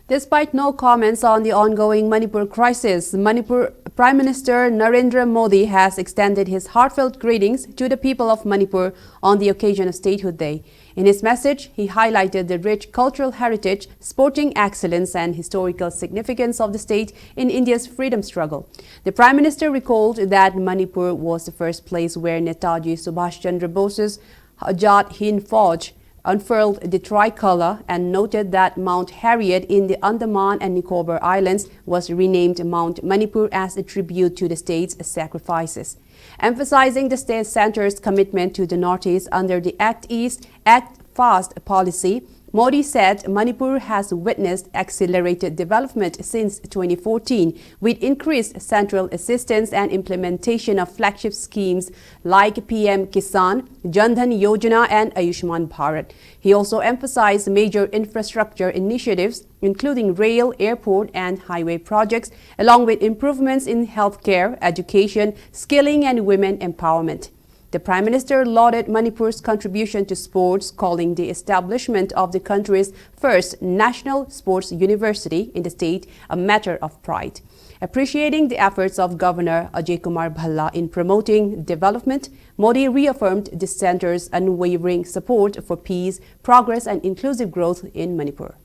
Despite no comments on the ongoing Manipur crisis, Manipur Prime Minister Narendra Modi has extended his heartfelt greetings to the people of Manipur on the occasion of Statehood Day. In his message, he highlighted the rich cultural heritage, sporting excellence and historical significance of the state in India's freedom struggle. The Prime Minister recalled that Manipur was the first place where Netaji Subhash Chandra Bose's Ajad Hind Fauj unfurled the tricolour and noted that Mount Harriet in the Andaman and Nicobar Islands was renamed Mount Manipur as a tribute to the state's sacrifices. Emphasizing the state centre's commitment to the Northeast under the Act East, Act Fast policy, Modi said Manipur has witnessed accelerated development since 2014 with increased central assistance and implementation of flagship schemes like PM Kisan, Jan Dhan Yojana and Ayushman Bharat. He also emphasized major infrastructure initiatives including rail, airport and highway projects along with improvements in healthcare, education, skilling and women empowerment. The Prime Minister lauded Manipur's contribution to sports, calling the establishment of the country's first national sports university in the state a matter of pride. Appreciating the efforts of Governor Ajay Kumar Bhalla in promoting development, Modi reaffirmed the centre's unwavering support for peace, progress and inclusive growth in Manipur.